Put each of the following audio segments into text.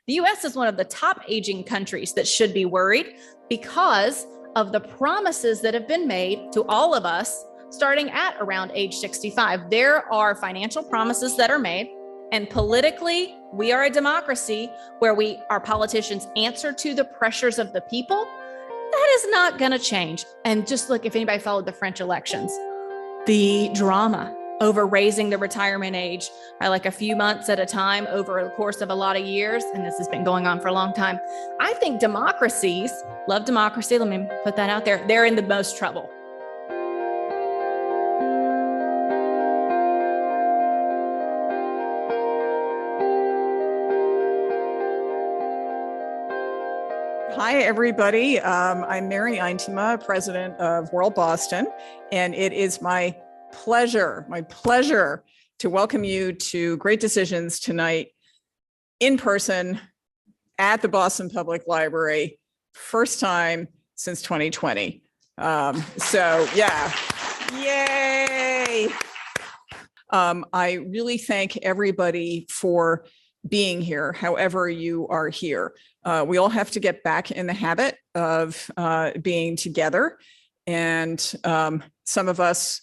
The US is one of the top aging countries that should be worried because of the promises that have been made to all of us starting at around age 65. There are financial promises that are made, and politically, we are a democracy where our politicians answer to the pressures of the people. That is not going to change. And just look, if anybody followed the French elections, the drama over raising the retirement age by like a few months at a time over the course of a lot of years, and this has been going on for a long time. I think democracies, love democracy, let me put that out there, they're in the most trouble. Hi, everybody. I'm Mary Eintema, president of World Boston, and it is my pleasure to welcome you to Great Decisions tonight in person at the Boston Public Library, first time since 2020. So yeah, yay. I really thank everybody for being here, however you are here. We all have to get back in the habit of being together, and some of us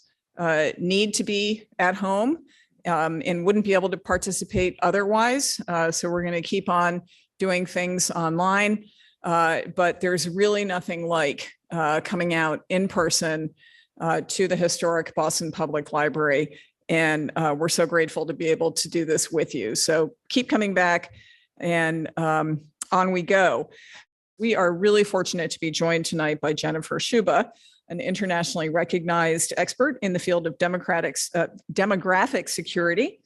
need to be at home and wouldn't be able to participate otherwise. So we're going to keep on doing things online, but there's really nothing like coming out in person to the historic Boston Public Library. And we're so grateful to be able to do this with you. So keep coming back, and on we go. We are really fortunate to be joined tonight by Jennifer Sciubba, an internationally recognized expert in the field of demographic security.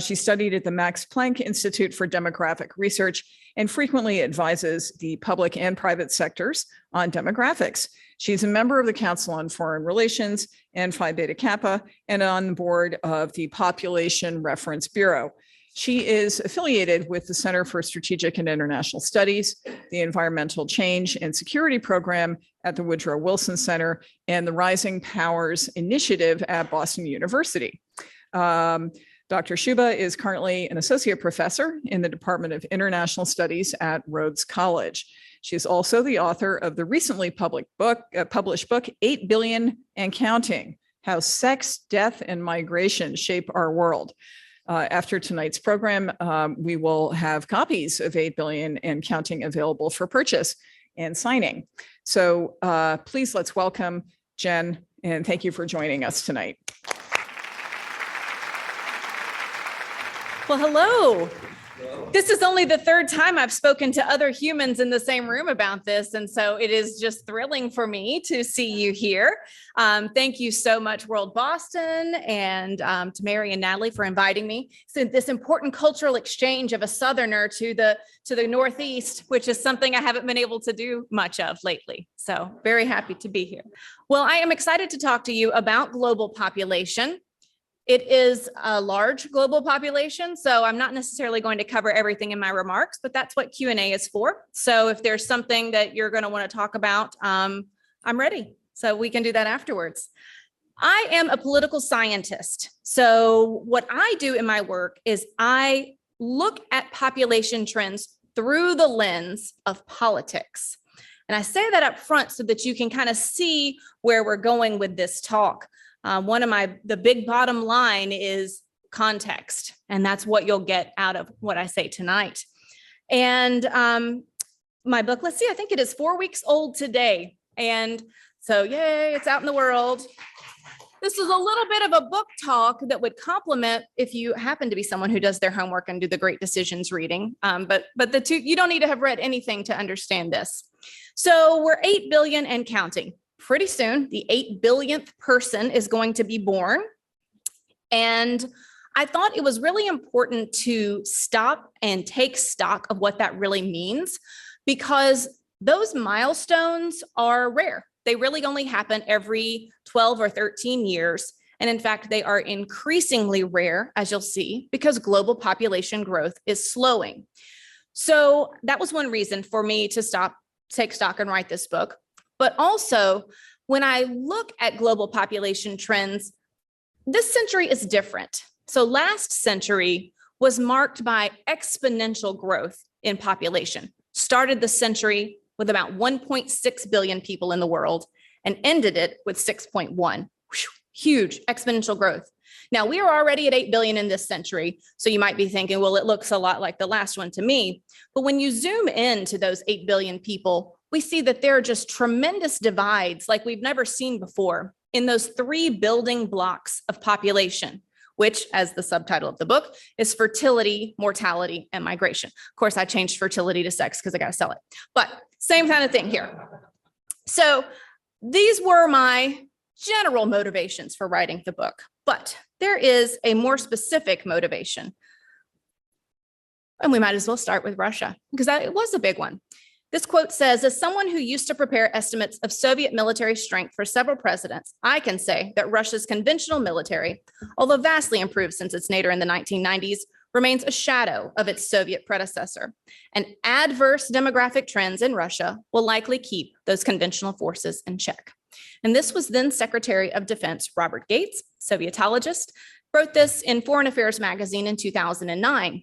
She studied at the Max Planck Institute for Demographic Research and frequently advises the public and private sectors on demographics. She's a member of the Council on Foreign Relations and Phi Beta Kappa, and on the board of the Population Reference Bureau. She is affiliated with the Center for Strategic and International Studies, the Environmental Change and Security Program at the Woodrow Wilson Center, and the Rising Powers Initiative at Boston University. Dr. Sciubba is currently an associate professor in the Department of International Studies at Rhodes College. She is also the author of the recently published book, 8 Billion and Counting: How Sex, Death, and Migration Shape Our World. After tonight's program, we will have copies of 8 Billion and Counting available for purchase and signing. So please let's welcome Jen, and thank you for joining us tonight. Well, hello. This is only the third time I've spoken to other humans in the same room about this, and so it is just thrilling for me to see you here. Thank you so much, World Boston, and to Mary and Natalie for inviting me. So this important cultural exchange of a Southerner to the Northeast, which is something I haven't been able to do much of lately. So very happy to be here. Well, I am excited to talk to you about global population. It is a large global population, so I'm not necessarily going to cover everything in my remarks, but that's what Q&A is for. So if there's something that you're going to want to talk about, I'm ready. So we can do that afterwards. I am a political scientist. So what I do in my work is I look at population trends through the lens of politics. And I say that up front so that you can kind of see where we're going with this talk. The big bottom line is context, and that's what you'll get out of what I say tonight. And my book, let's see, I think it is 4 weeks old today. And so, yay, it's out in the world. This is a little bit of a book talk that would complement if you happen to be someone who does their homework and do the Great Decisions reading. But the two, you don't need to have read anything to understand this. So we're 8 billion and counting. Pretty soon, the 8 billionth person is going to be born. And I thought it was really important to stop and take stock of what that really means, because those milestones are rare. They really only happen every 12 or 13 years. And in fact, they are increasingly rare, as you'll see, because global population growth is slowing. So that was one reason for me to stop, take stock, and write this book. But also, when I look at global population trends, this century is different. So last century was marked by exponential growth in population, started the century with about 1.6 billion people in the world and ended it with 6.1. Whew, huge exponential growth. Now, we are already at 8 billion in this century, so you might be thinking, well, it looks a lot like the last one to me. But when you zoom into those 8 billion people, we see that there are just tremendous divides like we've never seen before in those 3 building blocks of population, which, as the subtitle of the book, is fertility, mortality, and migration. Of course, I changed fertility to sex because I got to sell it, but same kind of thing here. So these were my general motivations for writing the book, but there is a more specific motivation. And we might as well start with Russia because it was a big one. This quote says, as someone who used to prepare estimates of Soviet military strength for several presidents, I can say that Russia's conventional military, although vastly improved since its nadir in the 1990s, remains a shadow of its Soviet predecessor. And adverse demographic trends in Russia will likely keep those conventional forces in check. And this was then Secretary of Defense Robert Gates, Sovietologist, wrote this in Foreign Affairs magazine in 2009.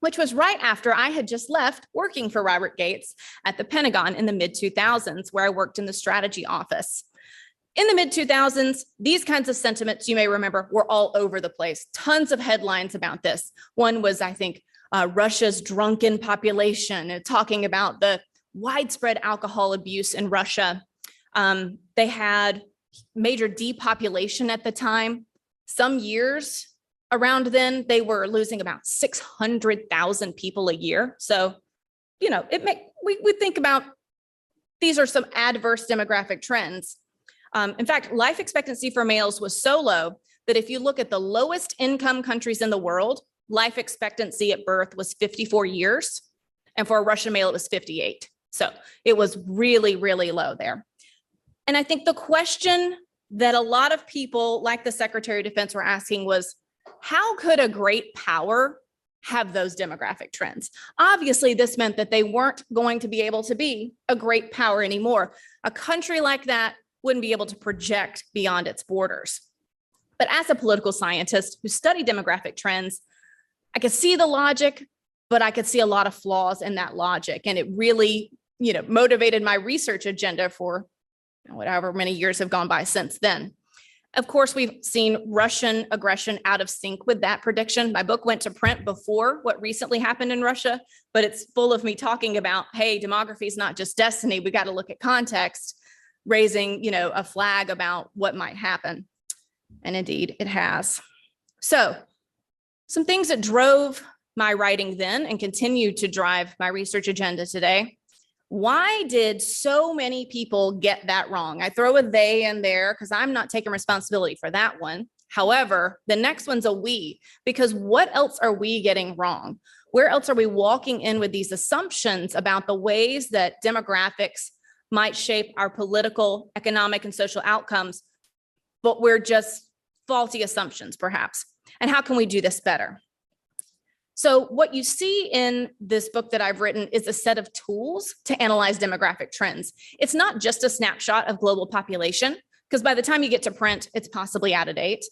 Which was right after I had just left working for Robert Gates at the Pentagon in the mid-2000s, where I worked in the strategy office. In the mid-2000s, these kinds of sentiments, you may remember, were all over the place. Tons of headlines about this. One was, I think, Russia's drunken population, talking about the widespread alcohol abuse in Russia. They had major depopulation at the time. Some years around then, they were losing about 600,000 people a year. So, you know, we think about these are some adverse demographic trends. In fact, life expectancy for males was so low that if you look at the lowest income countries in the world, life expectancy at birth was 54 years. And for a Russian male, it was 58. So it was really, really low there. And I think the question that a lot of people like the Secretary of Defense were asking was, how could a great power have those demographic trends? Obviously, this meant that they weren't going to be able to be a great power anymore. A country like that wouldn't be able to project beyond its borders. But as a political scientist who studied demographic trends, I could see the logic, but I could see a lot of flaws in that logic. And it really, motivated my research agenda for whatever many years have gone by since then. Of course, we've seen Russian aggression out of sync with that prediction. My book went to print before what recently happened in Russia, but it's full of me talking about, hey, demography is not just destiny. We got to look at context, raising, a flag about what might happen. And indeed, it has. So some things that drove my writing then and continue to drive my research agenda today. Why did so many people get that wrong? I throw a they in there because I'm not taking responsibility for that one. However, the next one's a we, because what else are we getting wrong? Where else are we walking in with these assumptions about the ways that demographics might shape our political, economic, and social outcomes, but we're just faulty assumptions, perhaps? And how can we do this better? So what you see in this book that I've written is a set of tools to analyze demographic trends. It's not just a snapshot of global population, because by the time you get to print, it's possibly out of date,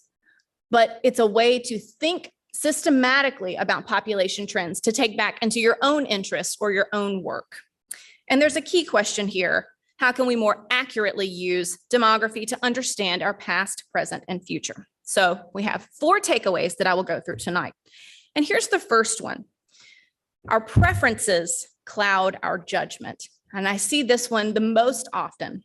but it's a way to think systematically about population trends to take back into your own interests or your own work. And there's a key question here. How can we more accurately use demography to understand our past, present, and future? So we have 4 takeaways that I will go through tonight. And here's the first one. Our preferences cloud our judgment. And I see this one the most often.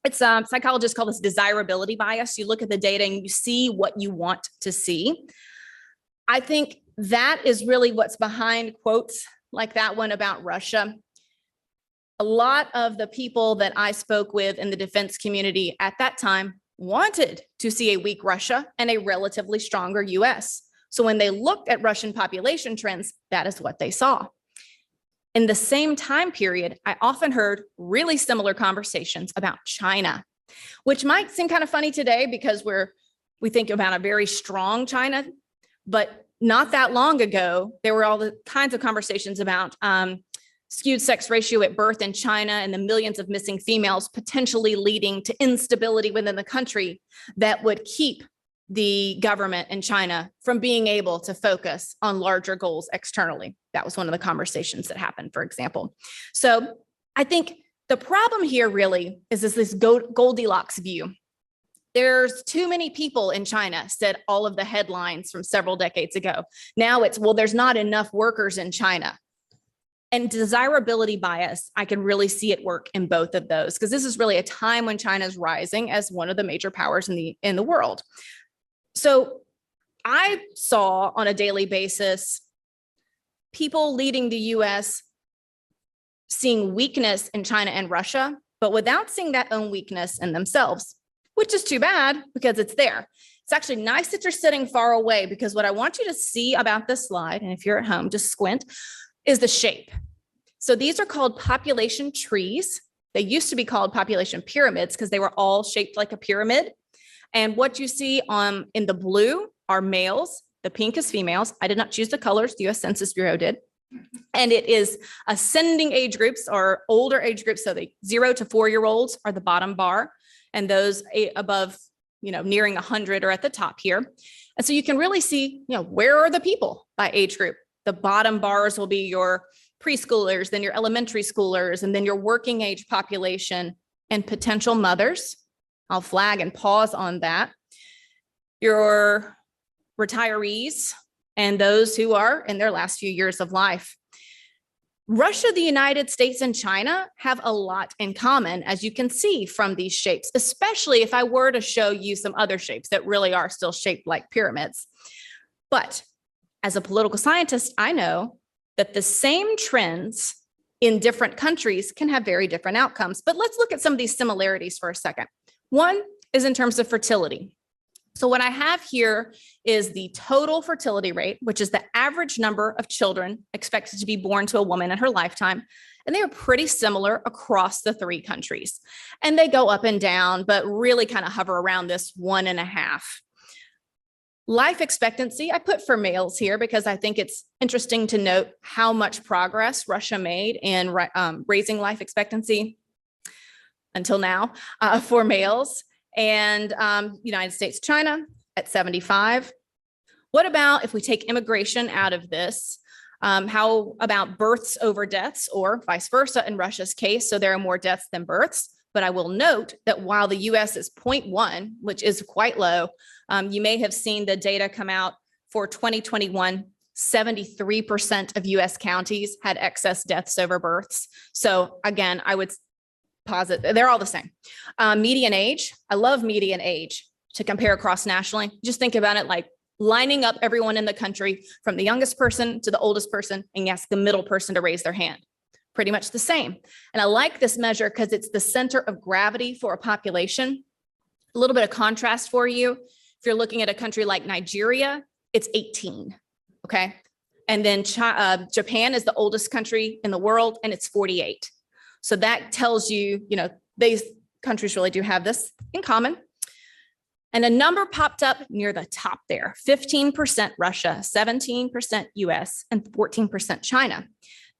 It's psychologists call this desirability bias. You look at the data and you see what you want to see. I think that is really what's behind quotes like that one about Russia. A lot of the people that I spoke with in the defense community at that time wanted to see a weak Russia and a relatively stronger US. So when they looked at Russian population trends, that is what they saw. In the same time period, I often heard really similar conversations about China, which might seem kind of funny today because we think about a very strong China, but not that long ago, there were all the kinds of conversations about skewed sex ratio at birth in China and the millions of missing females potentially leading to instability within the country that would keep the government in China from being able to focus on larger goals externally. That was one of the conversations that happened, for example. So I think the problem here really is this Goldilocks view. There's too many people in China, said all of the headlines from several decades ago. Now it's, well, there's not enough workers in China. And desirability bias, I can really see it work in both of those, because this is really a time when China is rising as one of the major powers in the world. So I saw on a daily basis people leading the US seeing weakness in China and Russia, but without seeing that own weakness in themselves, which is too bad because it's there. It's actually nice that you're sitting far away, because what I want you to see about this slide, and if you're at home, just squint, is the shape. So these are called population trees. They used to be called population pyramids because they were all shaped like a pyramid. And what you see in the blue are males, the pink is females. I did not choose the colors, the US Census Bureau did. And it is ascending age groups or older age groups. So the 0 to 4-year-olds are the bottom bar, and those above, nearing 100 are at the top here. And so you can really see, where are the people by age group? The bottom bars will be your preschoolers, then your elementary schoolers, and then your working age population and potential mothers. I'll flag and pause on that. Your retirees and those who are in their last few years of life. Russia, the United States, and China have a lot in common, as you can see from these shapes, especially if I were to show you some other shapes that really are still shaped like pyramids. But as a political scientist, I know that the same trends in different countries can have very different outcomes. But let's look at some of these similarities for a second. One is in terms of fertility. So what I have here is the total fertility rate, which is the average number of children expected to be born to a woman in her lifetime. And they are pretty similar across the 3 countries. And they go up and down, but really kind of hover around this 1.5. Life expectancy, I put for males here because I think it's interesting to note how much progress Russia made in raising life expectancy until now for males. And United States, China at 75. What about if we take immigration out of this? How about births over deaths, or vice versa in Russia's case? So there are more deaths than births. But I will note that while the US is 0.1, which is quite low, you may have seen the data come out for 2021, 73% of US counties had excess deaths over births. So again, I would posit they're all the same. Median age, I love median age to compare across nationally. Just think about it like lining up everyone in the country from the youngest person to the oldest person, and ask the middle person to raise their hand. Pretty much the same. And I like this measure because it's the center of gravity for a population. A little bit of contrast for you. If you're looking at a country like Nigeria, it's 18, okay? And then Japan is the oldest country in the world, and it's 48. So that tells you, these countries really do have this in common. And a number popped up near the top there, 15% Russia, 17% US, and 14% China.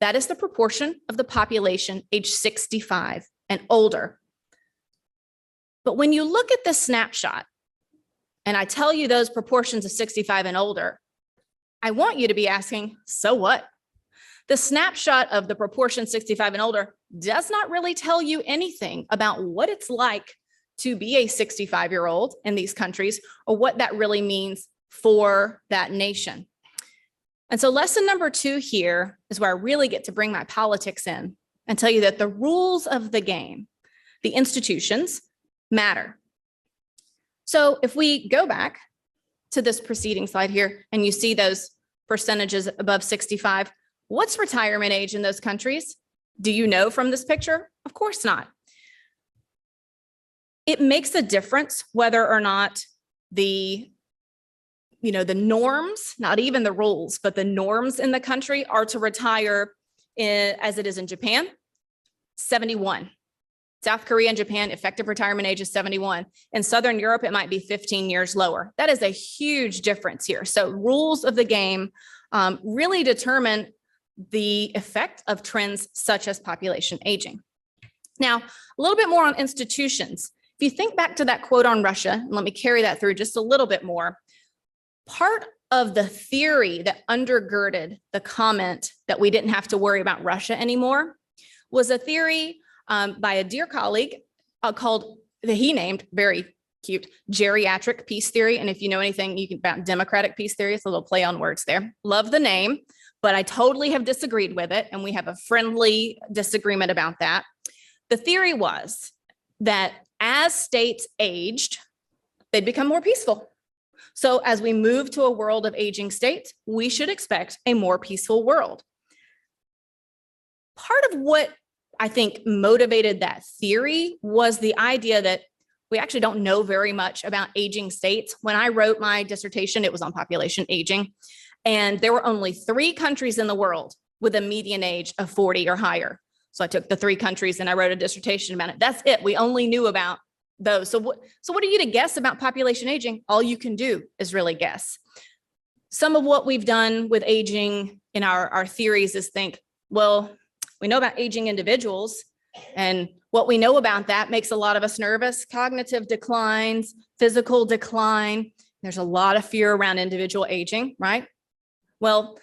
That is the proportion of the population age 65 and older. But when you look at this snapshot, and I tell you those proportions of 65 and older, I want you to be asking, so what? The snapshot of the proportion 65 and older does not really tell you anything about what it's like to be a 65-year-old in these countries, or what that really means for that nation. And so lesson number 2 here is where I really get to bring my politics in and tell you that the rules of the game, the institutions, matter. So if we go back to this preceding slide here, and you see those percentages above 65, what's retirement age in those countries? Do you know from this picture? Of course not. It makes a difference whether or not the norms, not even the rules, but the norms in the country are to retire as it is in Japan, 71. South Korea and Japan, effective retirement age is 71. In Southern Europe, it might be 15 years lower. That is a huge difference here. So rules of the game really determine the effect of trends such as population aging. Now, a little bit more on institutions. If you think back to that quote on Russia, and let me carry that through just a little bit more, part of the theory that undergirded the comment that we didn't have to worry about Russia anymore was a theory by a dear colleague called, that he named, very cute, geriatric peace theory. And if you know anything about democratic peace theory, it's a little play on words there. Love the name, but I totally have disagreed with it. And we have a friendly disagreement about that. The theory was that as states aged, they'd become more peaceful. So as we move to a world of aging states, we should expect a more peaceful world. Part of what I think motivated that theory was the idea that we actually don't know very much about aging states. When I wrote my dissertation, it was on population aging, and there were only 3 countries in the world with a median age of 40 or higher. So I took the 3 countries and I wrote a dissertation about it. That's it. We only knew about those. So what are you to guess about population aging? All you can do is really guess. Some of what we've done with aging in our theories is think, well, we know about aging individuals, and what we know about that makes a lot of us nervous. Cognitive declines, physical decline. There's a lot of fear around individual aging, right? Well,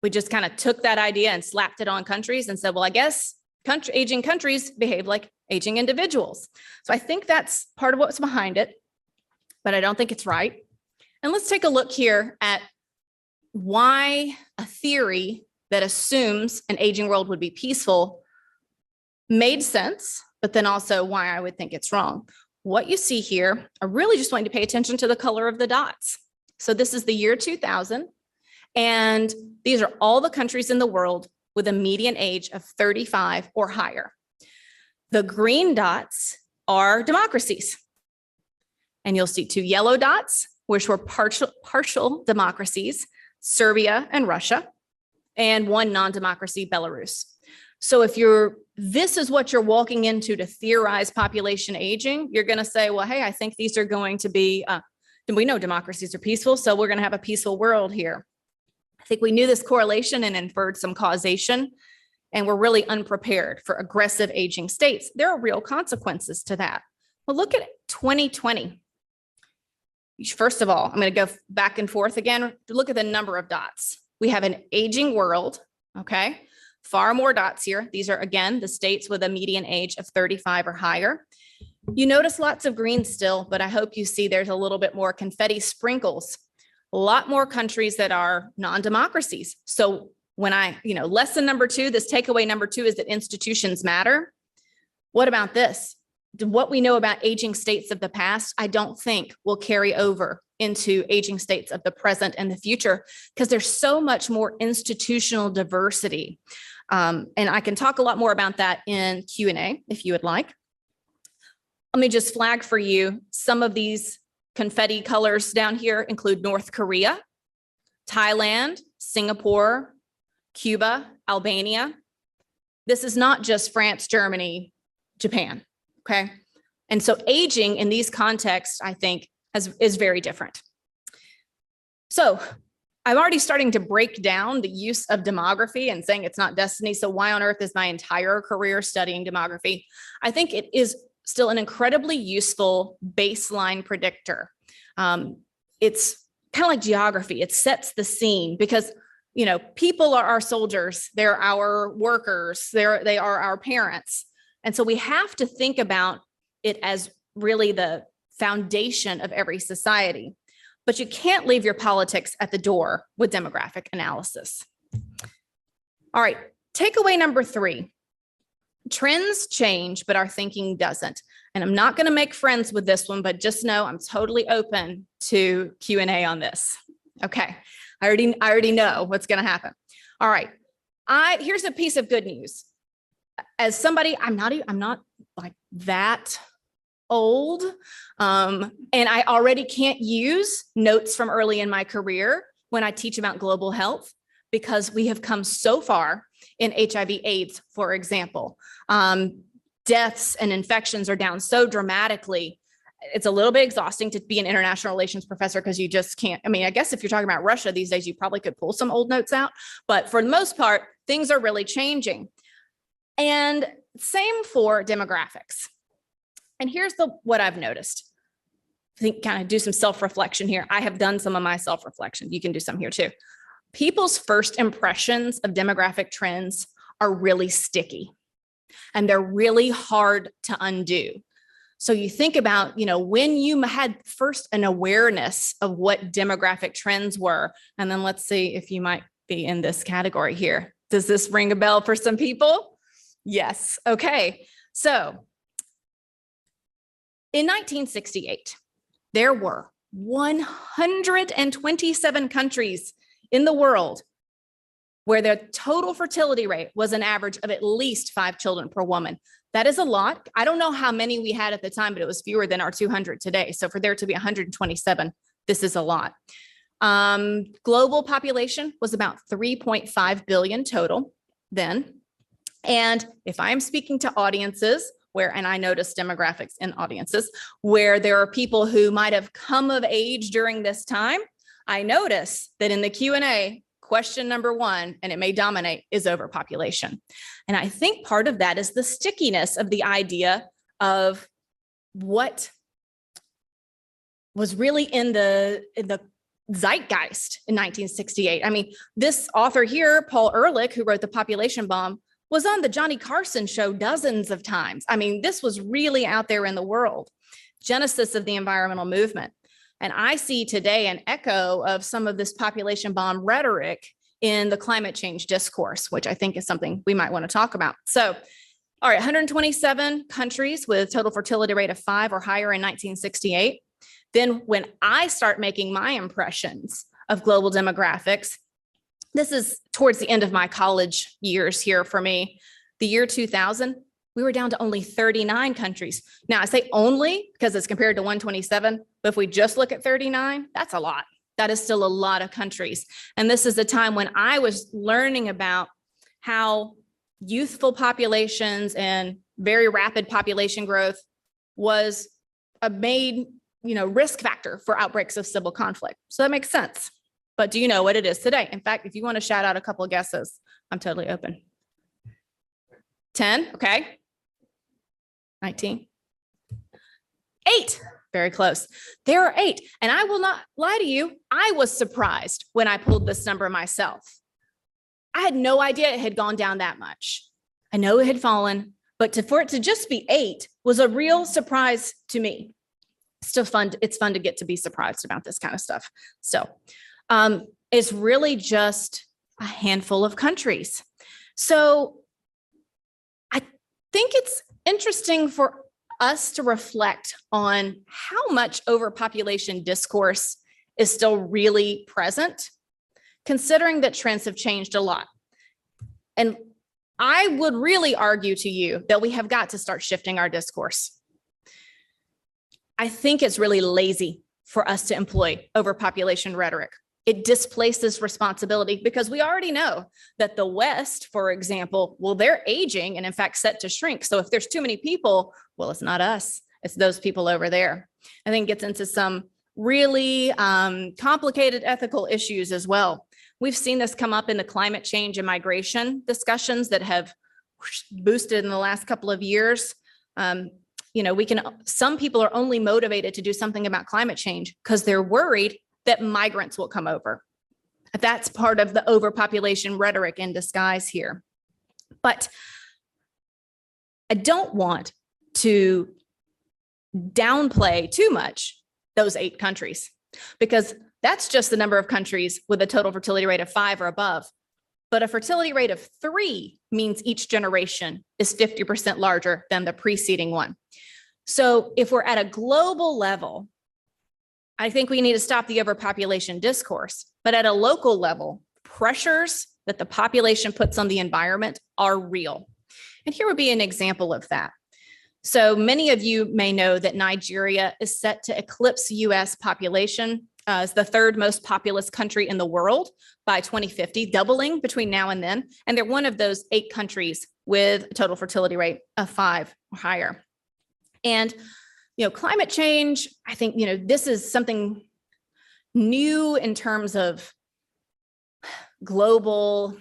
we just kind of took that idea and slapped it on countries and said, well, I guess aging countries behave like aging individuals. So I think that's part of what's behind it, but I don't think it's right. And let's take a look here at why a theory that assumes an aging world would be peaceful made sense, but then also why I would think it's wrong. What you see here, I really just want you to pay attention to the color of the dots. So this is the year 2000, and these are all the countries in the world with a median age of 35 or higher. The green dots are democracies. And you'll see 2 yellow dots, which were partial democracies, Serbia and Russia, and 1 non-democracy, Belarus. So if this is what you're walking into to theorize population aging, you're going to say, well, hey, I think these are going to be, we know democracies are peaceful, so we're going to have a peaceful world here. I think we knew this correlation and inferred some causation, and we're really unprepared for aggressive aging states. There are real consequences to that. Well, look at 2020. First of all, I'm going to go back and forth again. Look at the number of dots. We have an aging world, okay? Far more dots here. These are, again, the states with a median age of 35 or higher. You notice lots of green still, but I hope you see there's a little bit more confetti sprinkles. A lot more countries that are non-democracies. So when lesson number 2, this takeaway number 2 is that institutions matter. What about this? What we know about aging states of the past, I don't think will carry over into aging states of the present and the future, because there's so much more institutional diversity. And I can talk a lot more about that in Q&A if you would like. Let me just flag for you some of these confetti colors down here include North Korea, Thailand, Singapore, Cuba, Albania. This is not just France, Germany, Japan, okay? And so aging in these contexts, I think, is very different. So I'm already starting to break down the use of demography and saying it's not destiny. So why on earth is my entire career studying demography? I think it is still an incredibly useful baseline predictor. It's kind of like geography. It sets the scene because, people are our soldiers. They're our workers. They are our parents. And so we have to think about it as really the foundation of every society. But you can't leave your politics at the door with demographic analysis. All right, takeaway number 3. Trends change, but our thinking doesn't. And I'm not going to make friends with this one, but just know I'm totally open to Q&A on this. Okay, I already know what's going to happen. All right, here's a piece of good news. As somebody, I'm not like that old, and I already can't use notes from early in my career when I teach about global health, because we have come so far in HIV/AIDS, for example. Deaths and infections are down so dramatically. It's a little bit exhausting to be an international relations professor because you just can't. I guess if you're talking about Russia these days, you probably could pull some old notes out, but for the most part, things are really changing. And same for demographics. And here's what I've noticed. I think kind of do some self-reflection here. I have done some of my self-reflection. You can do some here too. People's first impressions of demographic trends are really sticky and they're really hard to undo. So you think about, when you had first an awareness of what demographic trends were, and then let's see if you might be in this category here. Does this ring a bell for some people? Yes. Okay. So in 1968, there were 127 countries in the world where the total fertility rate was an average of at least 5 children per woman. That is a lot. I don't know how many we had at the time, but it was fewer than our 200 today. So for there to be 127, this is a lot. Global population was about 3.5 billion total then. And if I'm speaking to audiences and I notice demographics in audiences where there are people who might have come of age during this time, I notice that in the Q&A, question number one, and it may dominate, is overpopulation. And I think part of that is the stickiness of the idea of what was really in the zeitgeist in 1968. I mean, this author here, Paul Ehrlich, who wrote The Population Bomb, was on the Johnny Carson show dozens of times. I mean, this was really out there in the world. Genesis of the environmental movement. And I see today an echo of some of this population bomb rhetoric in the climate change discourse, which I think is something we might want to talk about. So, all right, 127 countries with total fertility rate of 5 or higher in 1968. Then when I start making my impressions of global demographics, this is towards the end of my college years here for me. The year 2000, we were down to only 39 countries. Now I say only because it's compared to 127, but if we just look at 39, that's a lot. That is still a lot of countries. And this is a time when I was learning about how youthful populations and very rapid population growth was a risk factor for outbreaks of civil conflict. So that makes sense. But do you know what it is today? In fact, if you want to shout out a couple of guesses, I'm totally open. 10, okay. 19. 8, very close. There are 8. And I will not lie to you, I was surprised when I pulled this number myself. I had no idea it had gone down that much. I know it had fallen, but for it to just be 8 was a real surprise to me. Still fun. It's fun to get to be surprised about this kind of stuff. So it's really just a handful of countries. So I think it's interesting for us to reflect on how much overpopulation discourse is still really present, considering that trends have changed a lot. And I would really argue to you that we have got to start shifting our discourse. I think it's really lazy for us to employ overpopulation rhetoric. It displaces responsibility because we already know that the West, for example, well, they're aging and in fact set to shrink. So if there's too many people, well, it's not us, it's those people over there. I think it gets into some really complicated ethical issues as well. We've seen this come up in the climate change and migration discussions that have boosted in the last couple of years. Some people are only motivated to do something about climate change because they're worried that migrants will come over. That's part of the overpopulation rhetoric in disguise here. But I don't want to downplay too much those 8 countries, because that's just the number of countries with a total fertility rate of 5 or above. But a fertility rate of 3 means each generation is 50% larger than the preceding one. So if we're at a global level, I think we need to stop the overpopulation discourse. But at a local level, pressures that the population puts on the environment are real. And here would be an example of that. So many of you may know that Nigeria is set to eclipse US population as the 3rd most populous country in the world by 2050, doubling between now and then. And they're one of those 8 countries with a total fertility rate of 5 or higher. And climate change, I think, this is something new in terms of global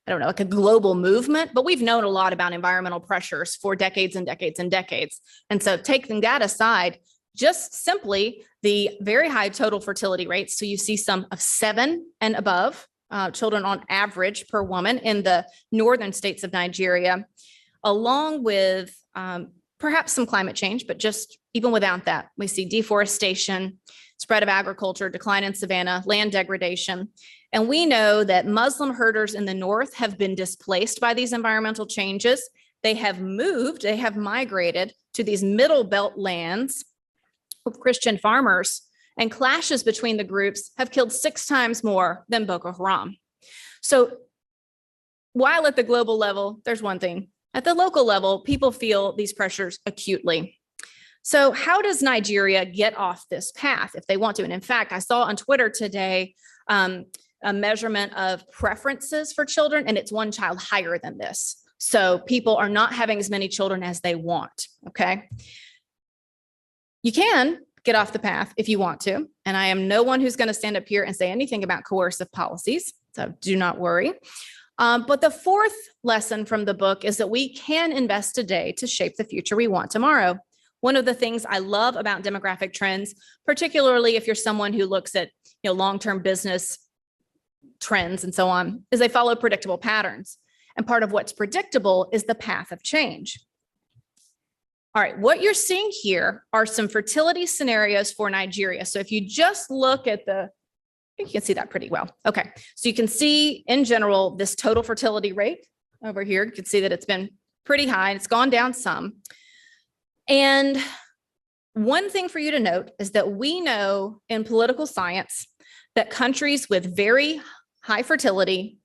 I don't know, like a global movement, but we've known a lot about environmental pressures for decades and decades and decades. And so taking that aside, just simply the very high total fertility rates. So you see some of 7 and above children on average per woman in the northern states of Nigeria, along with perhaps some climate change, but just even without that, we see deforestation, spread of agriculture, decline in savanna, land degradation. And we know that Muslim herders in the north have been displaced by these environmental changes. They have moved, they have migrated to these middle belt lands of Christian farmers, and clashes between the groups have killed 6 times more than Boko Haram. So while at the global level, there's one thing. At the local level, people feel these pressures acutely. So how does Nigeria get off this path if they want to? And in fact, I saw on Twitter today a measurement of preferences for children, and it's 1 child higher than this. So people are not having as many children as they want, okay? You can get off the path if you want to, and I am no one who's going to stand up here and say anything about coercive policies, so do not worry. But the 4th lesson from the book is that we can invest today to shape the future we want tomorrow. One of the things I love about demographic trends, particularly if you're someone who looks at long-term business trends and so on, is they follow predictable patterns. And part of what's predictable is the path of change. All right, what you're seeing here are some fertility scenarios for Nigeria. So if you just look at you can see that pretty well. Okay, so you can see in general, this total fertility rate over here, you can see that it's been pretty high and it's gone down some. And one thing for you to note is that we know in political science that countries with very high fertility,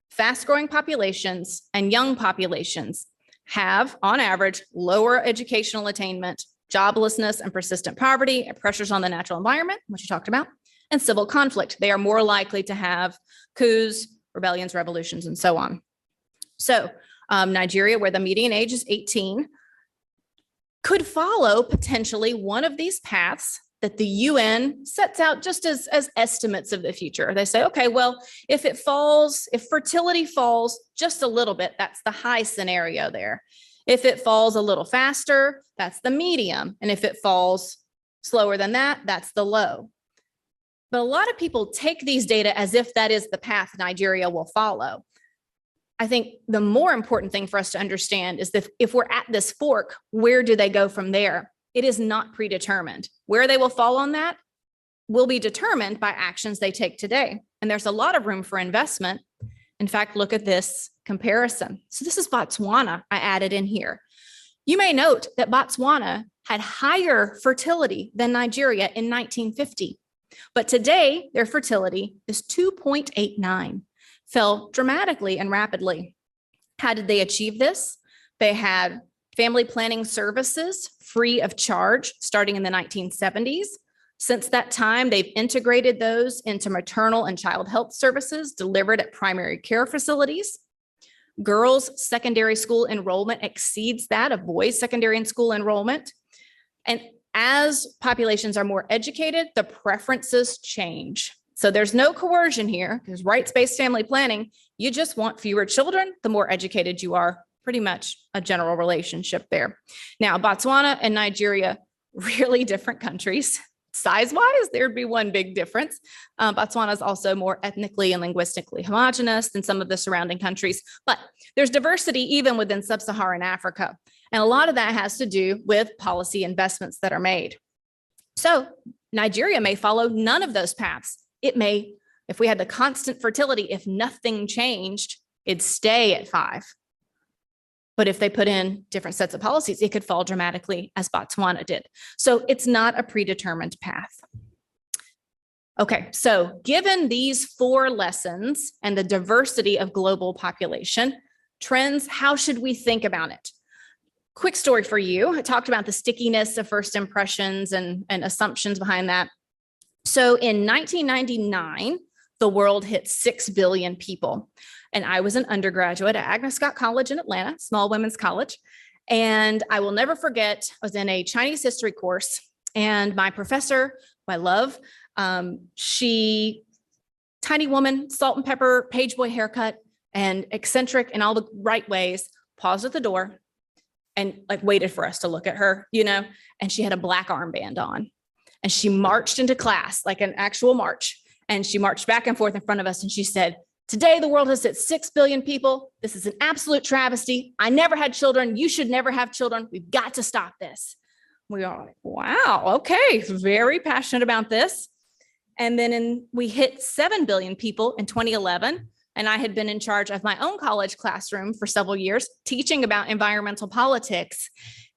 fast growing populations, and young populations have, on average, lower educational attainment, joblessness and persistent poverty, and pressures on the natural environment, which you talked about, and civil conflict. They are more likely to have coups, rebellions, revolutions, and so on. So Nigeria, where the median age is 18, could follow potentially one of these paths that the UN sets out just as estimates of the future. They say, okay, well, if fertility falls just a little bit, that's the high scenario there. If it falls a little faster, that's the medium. And if it falls slower than that, that's the low. But a lot of people take these data as if that is the path Nigeria will follow. I think the more important thing for us to understand is that if we're at this fork, where do they go from there? It is not predetermined. Where they will fall on that will be determined by actions they take today. And there's a lot of room for investment. In fact, look at this comparison. So this is Botswana I added in here. You may note that Botswana had higher fertility than Nigeria in 1950. But today, their fertility is 2.89, fell dramatically and rapidly. How did they achieve this? They had family planning services free of charge starting in the 1970s. Since that time, they've integrated those into maternal and child health services delivered at primary care facilities. Girls' secondary school enrollment exceeds that of boys' secondary school enrollment. And as populations are more educated, the preferences change. So there's no coercion here because rights-based family planning, you just want fewer children, the more educated you are. Pretty much a general relationship there. Now, Botswana and Nigeria, really different countries. Size-wise, there'd be one big difference. Botswana is also more ethnically and linguistically homogenous than some of the surrounding countries, but there's diversity even within sub-Saharan Africa. And a lot of that has to do with policy investments that are made. So Nigeria may follow none of those paths. It may, if we had the constant fertility, if nothing changed, it'd stay at 5. But if they put in different sets of policies, it could fall dramatically as Botswana did. So it's not a predetermined path. Okay, so given these 4 lessons and the diversity of global population trends, how should we think about it? Quick story for you. I talked about the stickiness of first impressions and assumptions behind that. So in 1999, the world hit 6 billion people. And I was an undergraduate at Agnes Scott College in Atlanta, small women's college. And I will never forget, I was in a Chinese history course and my professor, who I love, she, tiny woman, salt and pepper, page boy haircut, and eccentric in all the right ways, paused at the door and like waited for us to look at her, and she had a black armband on and she marched into class like an actual march. And she marched back and forth in front of us and she said, "Today, the world has hit 6 billion people. This is an absolute travesty. I never had children. You should never have children. We've got to stop this." We are like, wow, okay, very passionate about this. And then we hit 7 billion people in 2011. And I had been in charge of my own college classroom for several years, teaching about environmental politics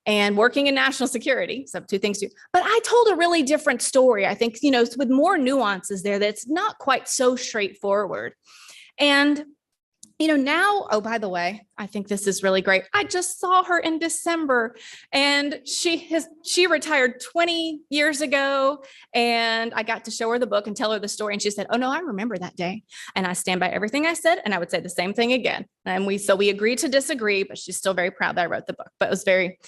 and working in national security. So 2 things. But I told a really different story. I think, with more nuances there, that's not quite so straightforward. And, now, oh, by the way, I think this is really great. I just saw her in December and she retired 20 years ago. And I got to show her the book and tell her the story. And she said, "Oh no, I remember that day. And I stand by everything I said." And I would say the same thing again. And we agreed to disagree, but she's still very proud that I wrote the book. But it was very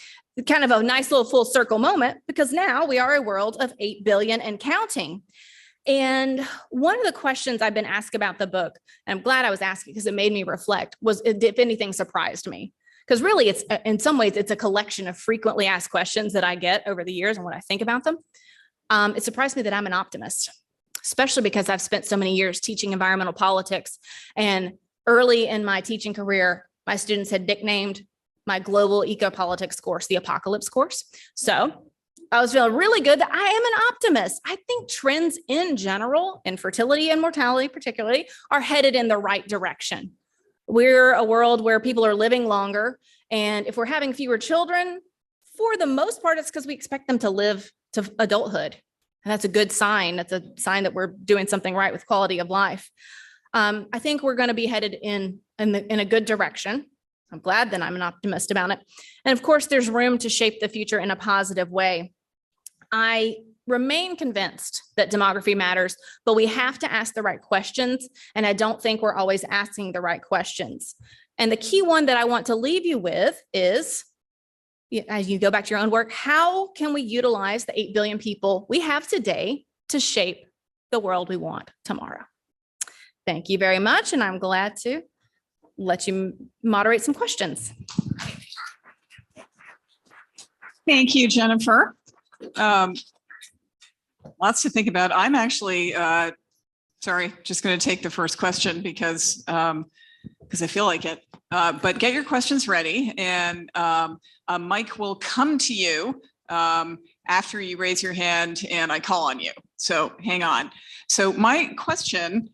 kind of a nice little full circle moment because now we are a world of 8 billion and counting. And one of the questions I've been asked about the book, and I'm glad I was asking because it made me reflect, was if anything surprised me. Because really, it's in some ways, it's a collection of frequently asked questions that I get over the years and what I think about them. It surprised me that I'm an optimist, especially because I've spent so many years teaching environmental politics. And early in my teaching career, my students had nicknamed my global ecopolitics course the apocalypse course. So I was feeling really good that I am an optimist. I think trends in general, in fertility and mortality particularly, are headed in the right direction. We're a world where people are living longer. And if we're having fewer children, for the most part, it's because we expect them to live to adulthood. And that's a good sign. That's a sign that we're doing something right with quality of life. I think we're going to be headed in a good direction. I'm glad that I'm an optimist about it. And of course, there's room to shape the future in a positive way. I remain convinced that demography matters, but we have to ask the right questions. And I don't think we're always asking the right questions. And the key one that I want to leave you with is, as you go back to your own work, how can we utilize the 8 billion people we have today to shape the world we want tomorrow? Thank you very much. And I'm glad to let you moderate some questions. Thank you, Jennifer. Lots to think about. I'm actually, just going to take the first question because I feel like it. But get your questions ready, and Mike will come to you after you raise your hand and I call on you. So hang on. So my question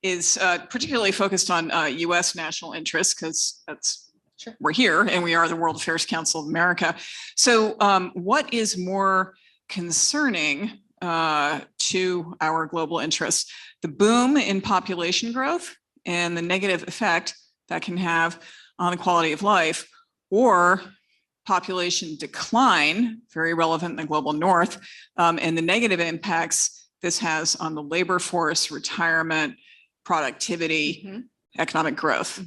is particularly focused on U.S. national interests because we're here and we are the World Affairs Council of America. So what is more concerning to our global interests? The boom in population growth and the negative effect that can have on the quality of life, or population decline, very relevant in the global north, and the negative impacts this has on the labor force, retirement, productivity, economic growth.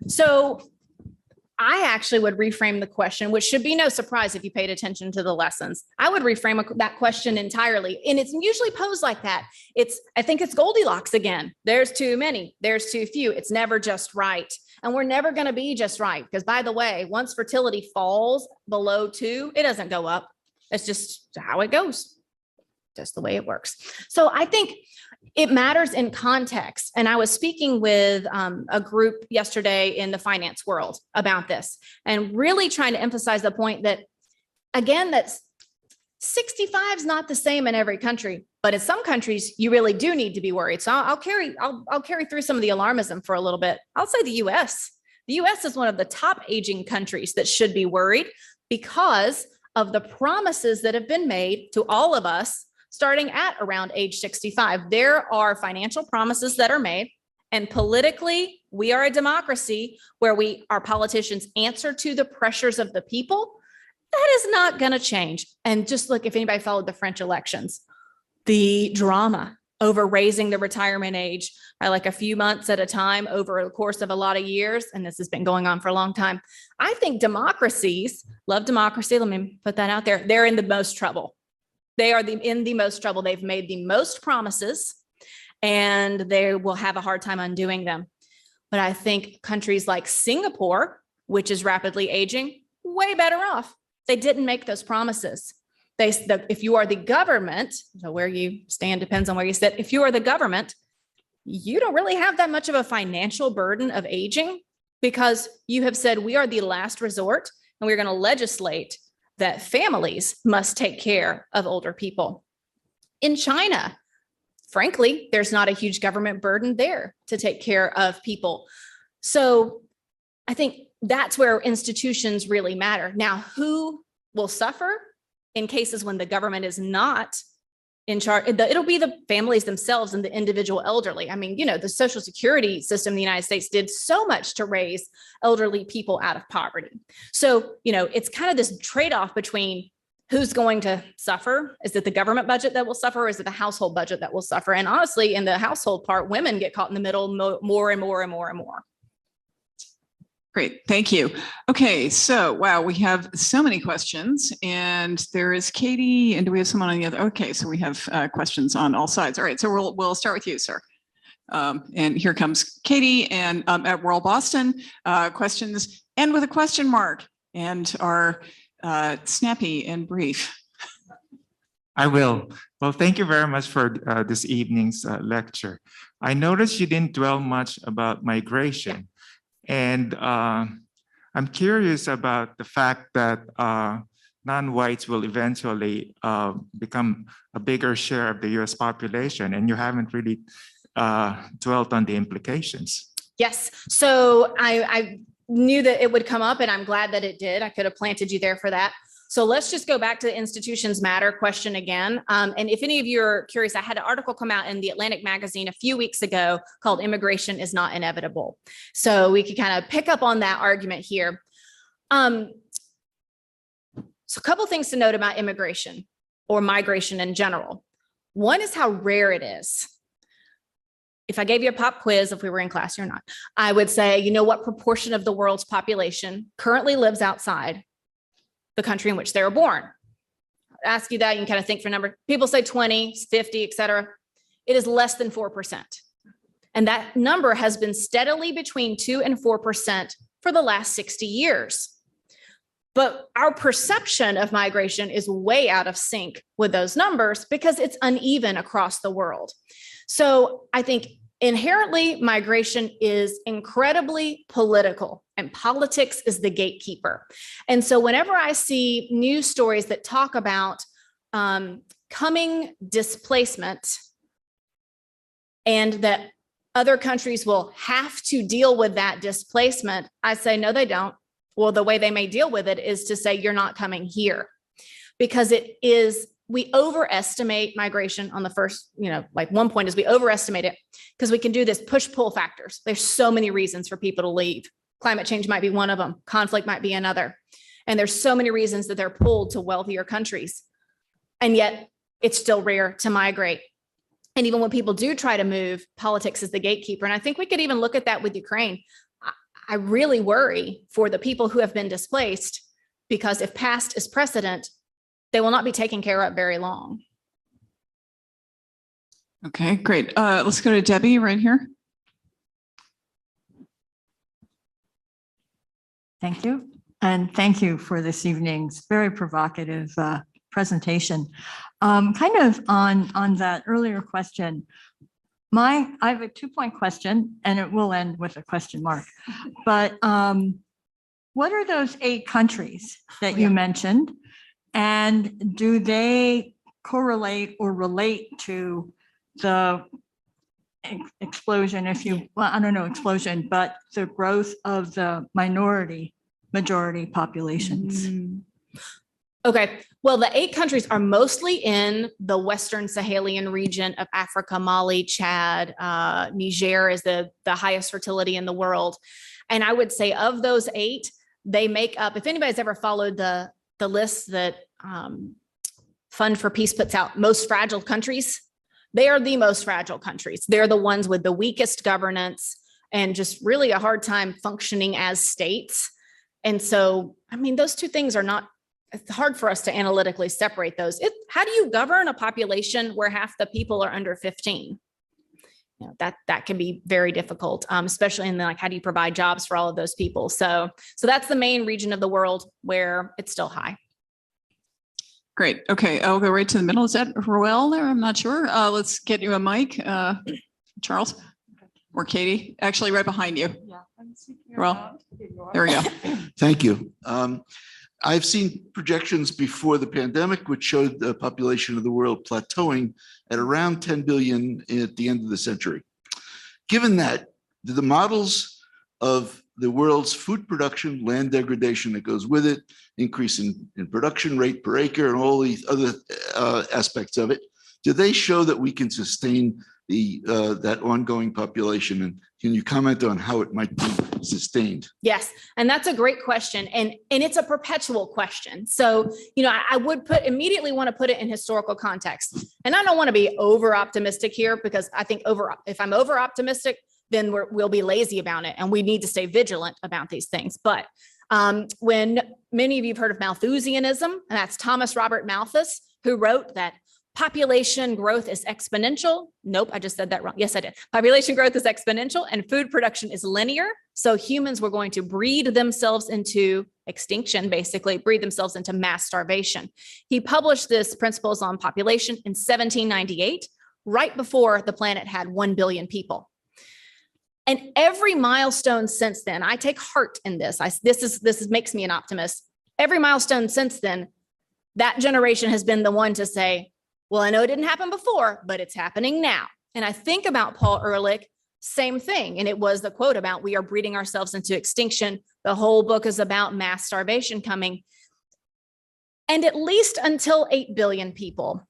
So I actually would reframe the question, which should be no surprise if you paid attention to the lessons. I would reframe that question entirely. And it's usually posed like that. I think it's Goldilocks again. There's too many, there's too few. It's never just right. And we're never going to be just right. Because by the way, once fertility falls below 2, it doesn't go up. It's just how it goes. Just the way it works. So I think it matters in context. And I was speaking with a group yesterday in the finance world about this and really trying to emphasize the point that, again, that 65 is not the same in every country, but in some countries, you really do need to be worried. So I'll carry through some of the alarmism for a little bit. I'll say the US. The US is one of the top aging countries that should be worried because of the promises that have been made to all of us starting at around age 65. There are financial promises that are made, and politically, we are a democracy where our politicians answer to the pressures of the people. That is not going to change. And just look, if anybody followed the French elections, the drama over raising the retirement age by like a few months at a time over the course of a lot of years, and this has been going on for a long time. I think democracies, love democracy, let me put that out there, they're in the most trouble. They are in the most trouble. They've made the most promises and they will have a hard time undoing them. But I think countries like Singapore, which is rapidly aging, way better off. They didn't make those promises. If you are the government, so where you stand depends on where you sit. If you are the government, you don't really have that much of a financial burden of aging, because you have said we are the last resort and we're going to legislate that families must take care of older people. In China, frankly, there's not a huge government burden there to take care of people. So I think that's where institutions really matter. Now, who will suffer in cases when the government is not in charge? It'll be the families themselves and the individual elderly. I mean, the Social Security system in the United States did so much to raise elderly people out of poverty. So, it's kind of this trade-off between who's going to suffer. Is it the government budget that will suffer, or is it the household budget that will suffer? And honestly, in the household part, women get caught in the middle more and more and more and more. Great, thank you. Okay, so wow, we have so many questions, and there is Katie, and do we have someone on the other? Okay, so we have questions on all sides. All right, so we'll start with you, sir. And here comes Katie, and at World Boston, questions end with a question mark and are snappy and brief. I will. Well, thank you very much for this evening's lecture. I noticed you didn't dwell much about migration. And I'm curious about the fact that non-whites will eventually become a bigger share of the US population, and you haven't really dwelt on the implications. Yes, so I knew that it would come up, and I'm glad that it did. I could have planted you there for that. So let's just go back to the institutions matter question again. And if any of you are curious, I had an article come out in the Atlantic magazine a few weeks ago called "Immigration is Not Inevitable." So we could kind of pick up on that argument here. So a couple things to note about immigration or migration in general. One is how rare it is. If I gave you a pop quiz, if we were in class or not, I would say, what proportion of the world's population currently lives outside the country in which they were born? I'd ask you that, you can kind of think for a number. People say 20, 50, et cetera. It is less than 4%. And that number has been steadily between 2 and 4% for the last 60 years. But our perception of migration is way out of sync with those numbers because it's uneven across the world. So I think inherently migration is incredibly political, and politics is the gatekeeper. And so whenever I see news stories that talk about coming displacement and that other countries will have to deal with that displacement, I say, no, they don't. Well, the way they may deal with it is to say, you're not coming here, because we overestimate migration on the first, like one point is we overestimate it because we can do this push-pull factors. There's so many reasons for people to leave. Climate change might be one of them. Conflict might be another. And there's so many reasons that they're pulled to wealthier countries. And yet it's still rare to migrate. And even when people do try to move, politics is the gatekeeper. And I think we could even look at that with Ukraine. I really worry for the people who have been displaced, because if past is precedent, they will not be taken care of very long. Okay, great. Let's go to Debbie right here. Thank you. And thank you for this evening's very provocative presentation. Kind of on that earlier question, I have a 2-point question, and it will end with a question mark. But what are those 8 countries that you mentioned? And do they correlate or relate to the explosion, I don't know, explosion, but the growth of the majority populations? Okay, well, the 8 countries are mostly in the Western Sahelian region of Africa, Mali, Chad, Niger is the highest fertility in the world. And I would say of those 8, they make up, if anybody's ever followed the list that Fund for Peace puts out, most fragile countries, they are the most fragile countries. They're the ones with the weakest governance and just really a hard time functioning as states. And so, I mean, those two things are not, it's hard for us to analytically separate those. How do you govern a population where half the people are under 15? that can be very difficult, especially in like, how do you provide jobs for all of those people? So that's the main region of the world where it's still high. Great. Okay, I'll go right to the middle. Is that Roel there? I'm not sure. Let's get you a mic. Charles or Katie, actually right behind you. Yeah. Roel, there we go. Thank you. I've seen projections before the pandemic, which showed the population of the world plateauing at around 10 billion at the end of the century. Given that, do the models of the world's food production, land degradation that goes with it, increase in production rate per acre, and all these other aspects of it, do they show that we can sustain that ongoing population? And can you comment on how it might be sustained? Yes, and that's a great question, and it's a perpetual question. So, I would immediately want to put it in historical context, and I don't want to be over optimistic here, because I think if I'm over optimistic, then we'll be lazy about it, and we need to stay vigilant about these things. But when many of you have heard of Malthusianism, and that's Thomas Robert Malthus, who wrote that population growth is exponential. Nope, I just said that wrong. Yes, I did. Population growth is exponential and food production is linear. So humans were going to breed themselves into extinction, basically breed themselves into mass starvation. He published this principles on population in 1798, right before the planet had 1 billion people. And every milestone since then, I take heart in this. This makes me an optimist. Every milestone since then, that generation has been the one to say, well, I know it didn't happen before, but it's happening now. And I think about Paul Ehrlich, same thing. And it was the quote about, we are breeding ourselves into extinction. The whole book is about mass starvation coming. And at least until 8 billion people,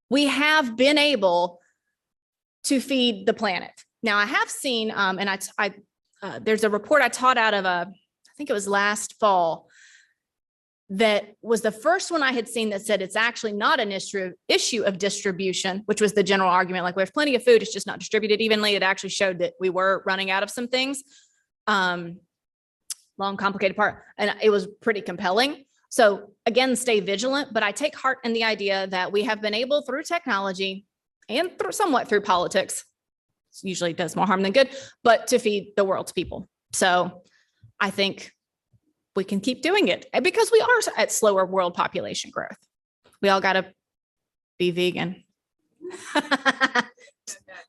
we have been able to feed the planet. Now I have seen, there's a report I taught out of I think it was last fall, that was the first one I had seen that said it's actually not an issue of distribution, which was the general argument, like there's plenty of food, it's just not distributed evenly. It actually showed that we were running out of some things. Long, complicated part, and it was pretty compelling. So again, stay vigilant, but I take heart in the idea that we have been able through technology and somewhat through politics, it usually does more harm than good, but to feed the world's people. So I think we can keep doing it because we are at slower world population growth. We all got to be vegan.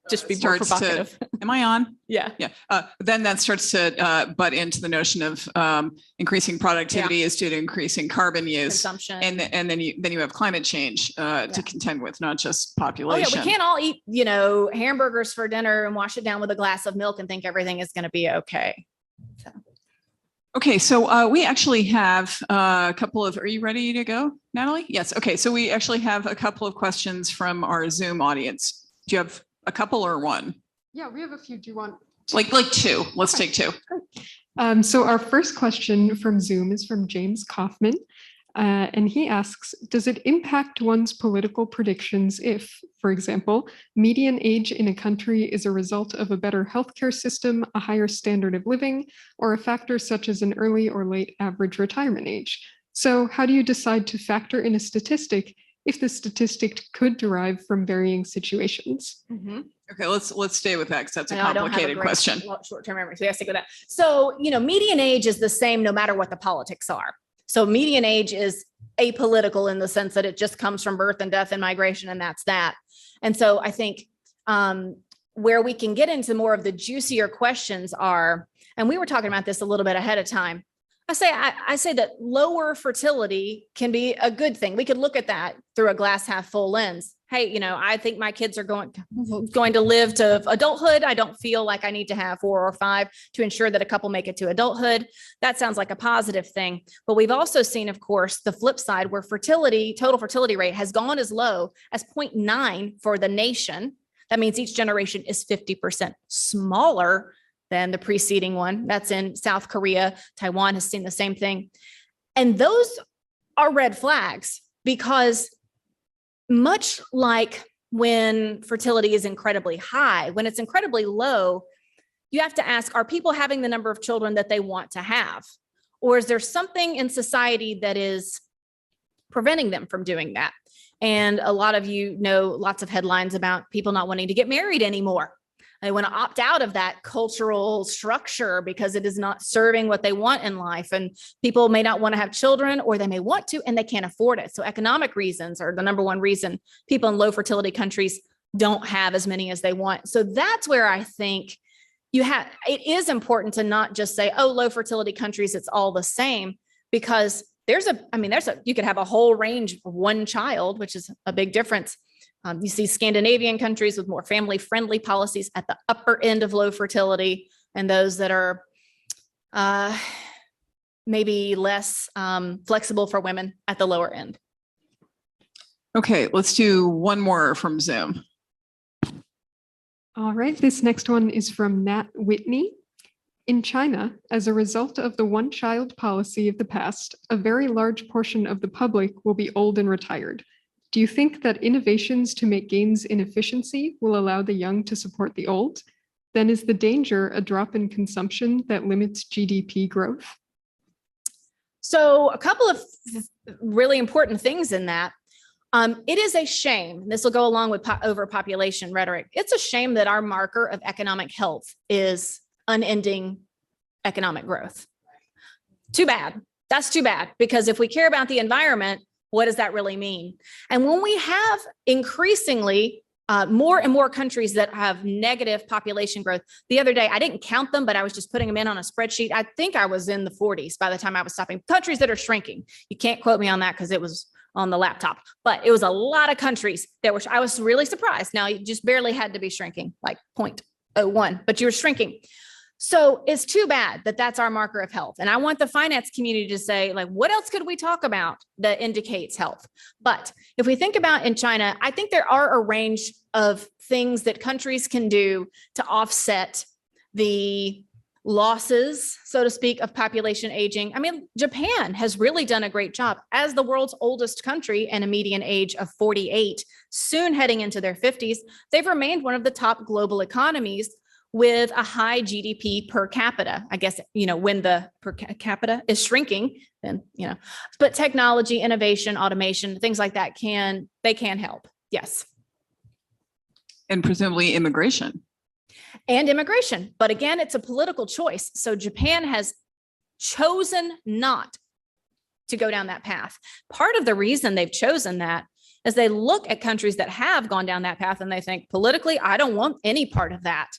Just be more provocative. Am I on? Yeah. Yeah. Then that starts to butt into the notion of increasing productivity is due to increasing carbon use, Consumption. and then you have climate change to contend with, not just population. Oh, yeah, we can't all eat, hamburgers for dinner and wash it down with a glass of milk and think everything is going to be okay. So. Okay, so we actually have a couple of, are you ready to go, Natalie? Yes. Okay, so we actually have a couple of questions from our Zoom audience. Do you have a couple or one? Yeah, we have a few. Do you want? Like two. Let's take two. So our first question from Zoom is from James Kaufman. And he asks, does it impact one's political predictions if, for example, median age in a country is a result of a better healthcare system, a higher standard of living, or a factor such as an early or late average retirement age? So how do you decide to factor in a statistic if the statistic could derive from varying situations? Mm-hmm. Okay, let's stay with that because that's a complicated question. Short-term memory, so we have to stick with that. So, median age is the same no matter what the politics are. So median age is apolitical in the sense that it just comes from birth and death and migration, and that's that. And so I think where we can get into more of the juicier questions are, and we were talking about this a little bit ahead of time, I say that lower fertility can be a good thing. We could look at that through a glass half full lens. Hey, I think my kids are going to live to adulthood. I don't feel like I need to have 4 or 5 to ensure that a couple make it to adulthood. That sounds like a positive thing. But we've also seen, of course, the flip side where total fertility rate has gone as low as 0.9 for the nation. That means each generation is 50% smaller than the preceding one. That's in South Korea. Taiwan has seen the same thing. And those are red flags because much like when fertility is incredibly high, when it's incredibly low, you have to ask, are people having the number of children that they want to have? Or is there something in society that is preventing them from doing that? And a lot of you know lots of headlines about people not wanting to get married anymore. They want to opt out of that cultural structure because it is not serving what they want in life. And people may not want to have children, or they may want to, and they can't afford it. So economic reasons are the number one reason people in low fertility countries don't have as many as they want. So that's where I think it is important to not just say, oh, low fertility countries, it's all the same, because you could have a whole range of one child, which is a big difference. You see Scandinavian countries with more family-friendly policies at the upper end of low fertility, and those that are maybe less flexible for women at the lower end. Okay, let's do one more from Zoom. All right, this next one is from Nat Whitney. In China, as a result of the one-child policy of the past, a very large portion of the public will be old and retired. Do you think that innovations to make gains in efficiency will allow the young to support the old? Then is the danger a drop in consumption that limits GDP growth? So a couple of really important things in that. It is a shame, this will go along with overpopulation rhetoric. It's a shame that our marker of economic health is unending economic growth. Too bad. That's too bad, because if we care about the environment, what does that really mean? And when we have increasingly more and more countries that have negative population growth, the other day, I didn't count them, but I was just putting them in on a spreadsheet. I think I was in the 40s by the time I was stopping. Countries that are shrinking. You can't quote me on that because it was on the laptop, but it was a lot of countries that I was really surprised. Now, you just barely had to be shrinking, like 0.01, but you were shrinking. So it's too bad that that's our marker of health. And I want the finance community to say, like, what else could we talk about that indicates health? But if we think about in China, I think there are a range of things that countries can do to offset the losses, so to speak, of population aging. I mean, Japan has really done a great job as the world's oldest country and a median age of 48, soon heading into their 50s. They've remained one of the top global economies with a high GDP per capita. I guess, when the per capita is shrinking, then, but technology, innovation, automation, things like that can help. Yes. And presumably immigration. And immigration. But again, it's a political choice. So Japan has chosen not to go down that path. Part of the reason they've chosen that is they look at countries that have gone down that path and they think, politically, I don't want any part of that.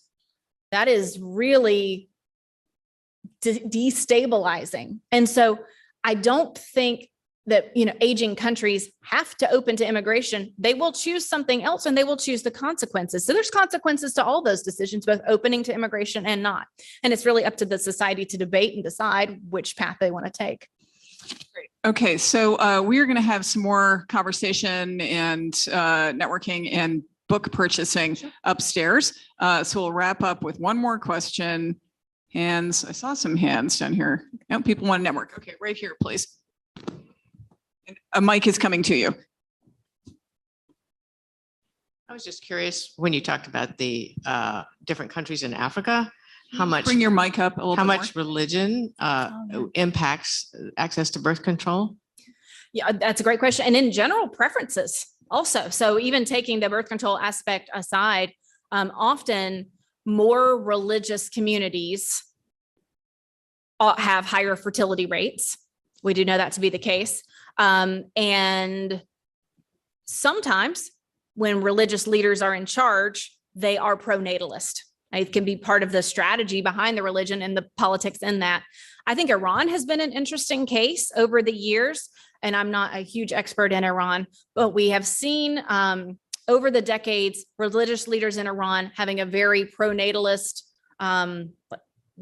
That is really destabilizing. And so I don't think that, aging countries have to open to immigration. They will choose something else, and they will choose the consequences. So there's consequences to all those decisions, both opening to immigration and not. And it's really up to the society to debate and decide which path they want to take. Great. Okay, so we are going to have some more conversation and networking and book purchasing upstairs. So we'll wrap up with one more question. Hands, I saw some hands down here. No, people want to network. Okay, right here, please. A mic is coming to you. I was just curious, when you talked about the different countries in Africa, how much Bring your mic up a little how bit much religion impacts access to birth control? Yeah, that's a great question. And in general, preferences also. So even taking the birth control aspect aside, often more religious communities have higher fertility rates. We do know that to be the case. And sometimes when religious leaders are in charge, they are pro-natalist. It can be part of the strategy behind the religion and the politics in that. I think Iran has been an interesting case over the years, and I'm not a huge expert in Iran, but we have seen over the decades, religious leaders in Iran having a very pro-natalist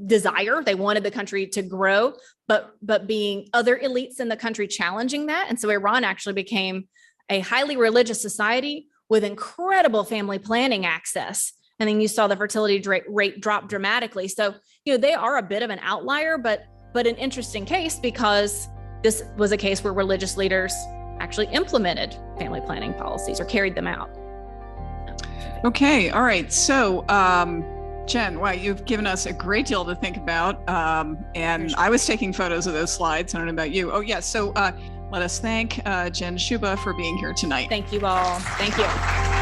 desire. They wanted the country to grow, but being other elites in the country challenging that. And so Iran actually became a highly religious society with incredible family planning access. And then you saw the fertility rate drop dramatically. So, they are a bit of an outlier, but an interesting case, because this was a case where religious leaders actually implemented family planning policies or carried them out. Okay, all right. So, Jen, wow, you've given us a great deal to think about. And I was taking photos of those slides. I don't know about you. Oh, yes. So let us thank Jen Sciubba for being here tonight. Thank you all. Thank you.